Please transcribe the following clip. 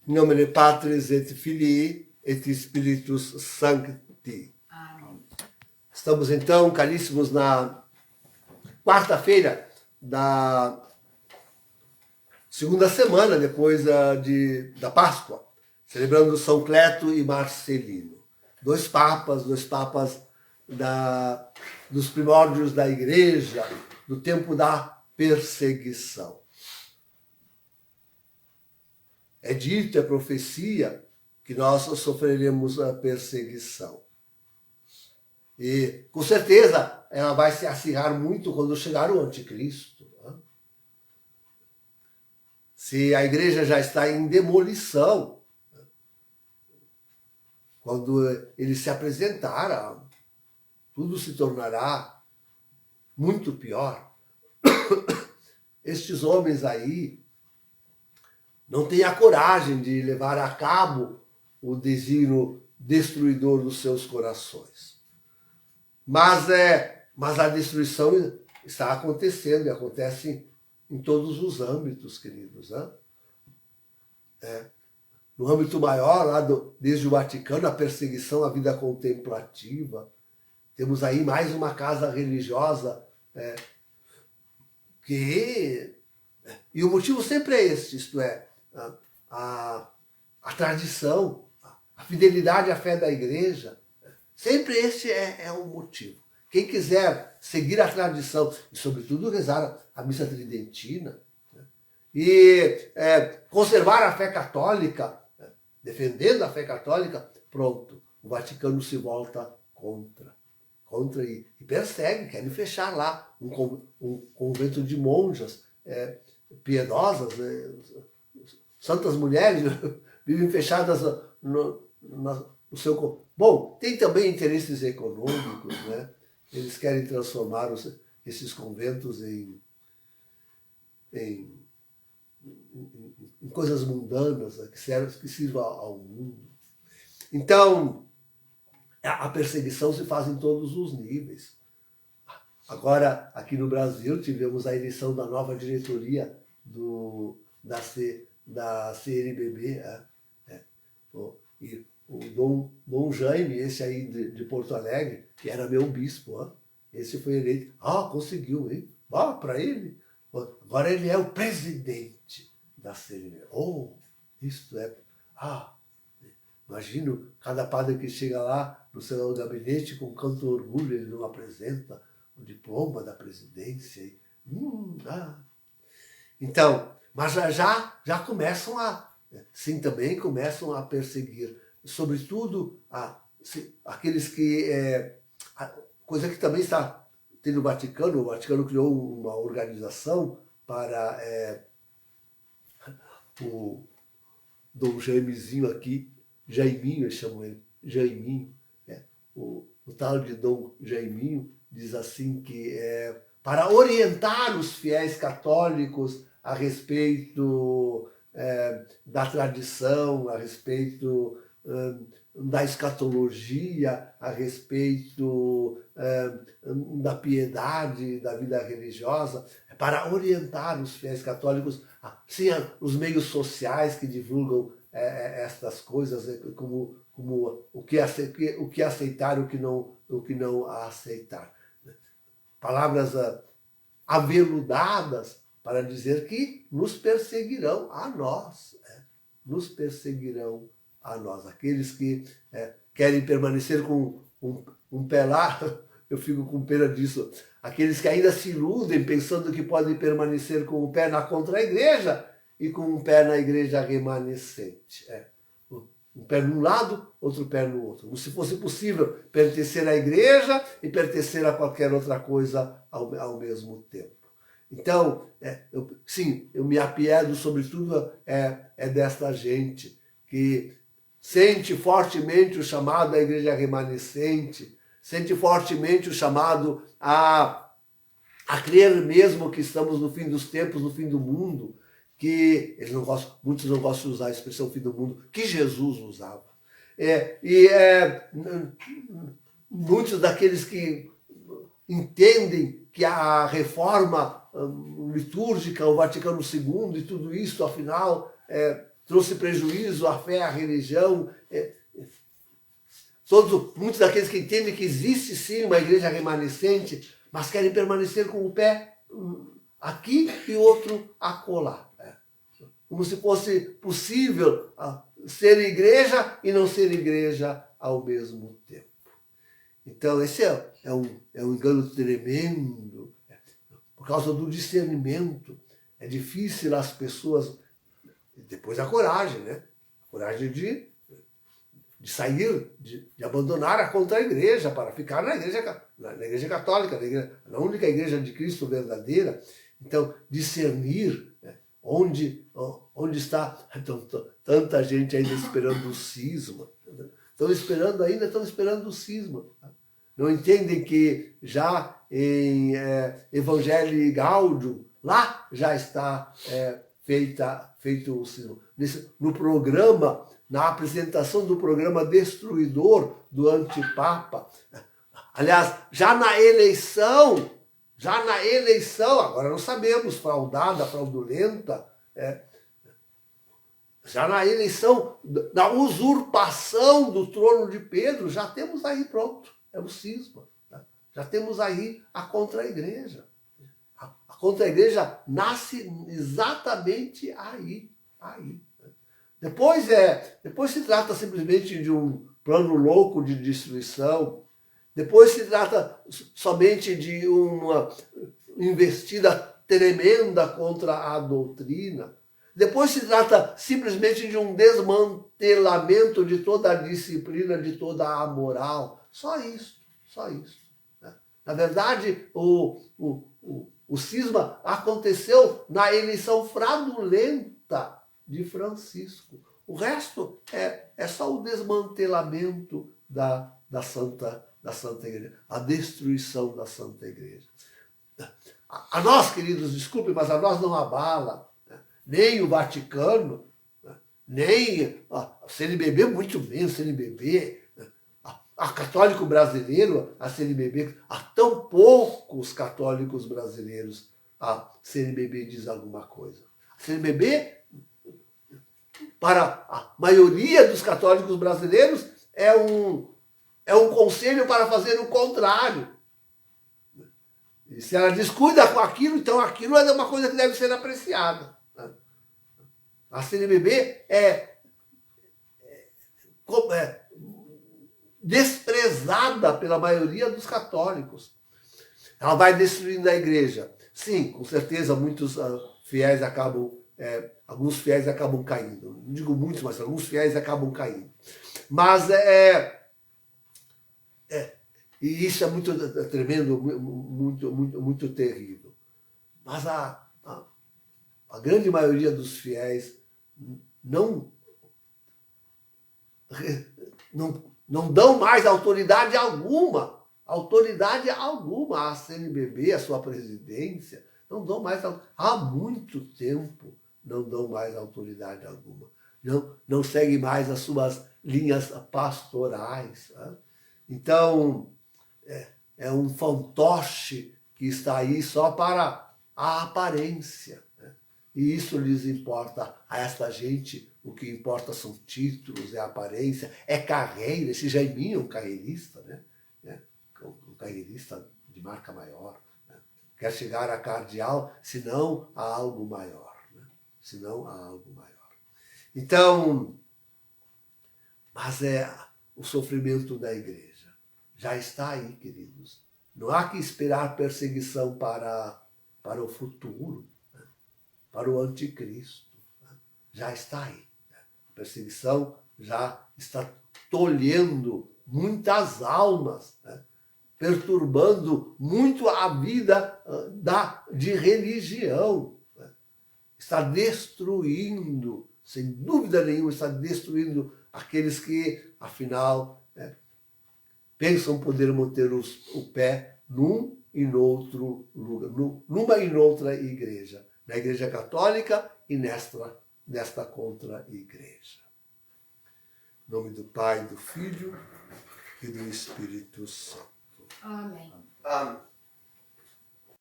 In nomine Patris et Filii et Spiritus Sancti. Amém. Estamos então, caríssimos, na quarta-feira da segunda semana depois da Páscoa, celebrando São Cleto e Marcelino. Dois papas dos primórdios da Igreja, do tempo da perseguição. É dito, é profecia, que nós sofreremos a perseguição. E, com certeza, ela vai se acirrar muito quando chegar o anticristo. Né? Se a igreja já está em demolição, quando ele se apresentar, tudo se tornará muito pior. Estes homens aí não têm a coragem de levar a cabo o desígnio destruidor dos seus corações. Mas a destruição está acontecendo e acontece em todos os âmbitos, queridos. Né? No âmbito maior, lá desde o Vaticano, a perseguição à vida contemplativa. Temos aí mais uma casa religiosa E o motivo sempre é este, isto é, a tradição, a fidelidade à fé da igreja. Sempre este é o motivo. Quem quiser seguir a tradição e, sobretudo, rezar a missa tridentina, né, e conservar a fé católica, defendendo a fé católica, pronto, o Vaticano se volta contra e persegue, querem fechar lá um convento de monjas piedosas, santas mulheres, vivem fechadas no seu... Bom, tem também interesses econômicos, né? Eles querem transformar esses conventos em coisas mundanas, né? que sirvam ao mundo. Então, a perseguição se faz em todos os níveis. Agora, aqui no Brasil, tivemos a eleição da nova diretoria da CNBB, e o Dom Jaime, esse aí de Porto Alegre, que era meu bispo, esse foi eleito. Conseguiu, hein? Para ele. Agora ele é o presidente da CNBB. Isso é... Imagino cada padre que chega lá no seu gabinete com tanto orgulho, ele não apresenta o diploma da presidência. Então, mas já começam sim, também começam a perseguir, sobretudo aqueles que... coisa que também está tendo o Vaticano criou uma organização para o Dom Jaimezinho aqui, Jaiminho, eles chamam ele, Jaiminho, o tal de Dom Jaiminho, diz assim que para orientar os fiéis católicos a respeito da tradição, a respeito da escatologia, a respeito da piedade, da vida religiosa, para orientar os fiéis católicos, sim, os meios sociais que divulgam estas coisas, como o que aceitar e o que não aceitar. Palavras aveludadas para dizer que nos perseguirão a nós. Nos perseguirão a nós. Aqueles que querem permanecer com um pé lá, eu fico com pena disso. Aqueles que ainda se iludem pensando que podem permanecer com o pé na contra-igreja e com um pé na igreja remanescente. Um pé num lado, outro pé no outro. Como se fosse possível pertencer à igreja e pertencer a qualquer outra coisa ao mesmo tempo. Então, eu me apiedo, sobretudo, desta gente que sente fortemente o chamado à igreja remanescente, sente fortemente o chamado a crer mesmo que estamos no fim dos tempos, no fim do mundo, que muitos não gostam de usar a expressão fim do mundo, que Jesus usava. Muitos daqueles que entendem que a reforma litúrgica, o Vaticano II e tudo isso, afinal, trouxe prejuízo à fé, à religião. Muitos daqueles que entendem que existe sim uma igreja remanescente, mas querem permanecer com o pé aqui e outro acolá. Como se fosse possível ser igreja e não ser igreja ao mesmo tempo. Então, esse é um engano tremendo, por causa do discernimento. É difícil as pessoas... Depois a coragem, né? A coragem de sair, de abandonar a contra-igreja para ficar na igreja católica, na única igreja de Cristo verdadeira. Então, discernir, né, onde está tanta gente ainda esperando o cisma. Estão esperando o cisma. Não entendem que já em Evangelii Gaudium, lá já está feito o cisma. No programa, na apresentação do programa destruidor do antipapa. Aliás, já na eleição, agora não sabemos, fraudada, fraudulenta, já na eleição, na usurpação do trono de Pedro, já temos aí pronto, é o cisma. Já temos aí a contra-igreja. A contra-igreja nasce exatamente aí. Depois se trata simplesmente de um plano louco de destruição. Depois se trata somente de uma investida tremenda contra a doutrina. Depois se trata simplesmente de um desmantelamento de toda a disciplina, de toda a moral. Só isso. Na verdade, o cisma aconteceu na eleição fraudulenta de Francisco. O resto é só o desmantelamento da Santa Igreja, a destruição da Santa Igreja. A nós, queridos, desculpe, mas a nós não abala, né? Nem o Vaticano, né? Nem a CNBB, muito menos a CNBB, né? A católico brasileiro, a CNBB, há tão poucos católicos brasileiros, a CNBB diz alguma coisa. A CNBB, para a maioria dos católicos brasileiros, é um conselho para fazer o contrário. E se ela descuida com aquilo, então aquilo é uma coisa que deve ser apreciada. A CNBB é desprezada pela maioria dos católicos. Ela vai destruindo a igreja. Sim, com certeza muitos fiéis alguns fiéis acabam caindo. Não digo muitos, mas alguns fiéis acabam caindo. Mas e isso é muito tremendo, muito terrível. Mas a grande maioria dos fiéis não dão mais autoridade alguma à CNBB, à sua presidência. Não dão mais, há muito tempo não dão mais autoridade alguma. Não seguem mais as suas linhas pastorais. Né? Então, é um fantoche que está aí só para a aparência. Né? E isso lhes importa a esta gente. O que importa são títulos, é aparência, é carreira. Esse Jaiminho é um carreirista, né? Um carreirista de marca maior. Né? Quer chegar a cardeal, senão a algo maior. Né? Senão a algo maior. Então, mas é o sofrimento da igreja. Já está aí, queridos. Não há que esperar perseguição para o futuro, né? Para o anticristo. Né? Já está aí. Né? A perseguição já está tolhendo muitas almas, né? Perturbando muito a vida de religião. Né? Está destruindo, sem dúvida nenhuma, está destruindo aqueles que, afinal, pensam poder manter o pé num e noutro lugar, numa e noutra igreja, na Igreja Católica e nesta contra-igreja. Em nome do Pai, do Filho e do Espírito Santo. Amém. Amém.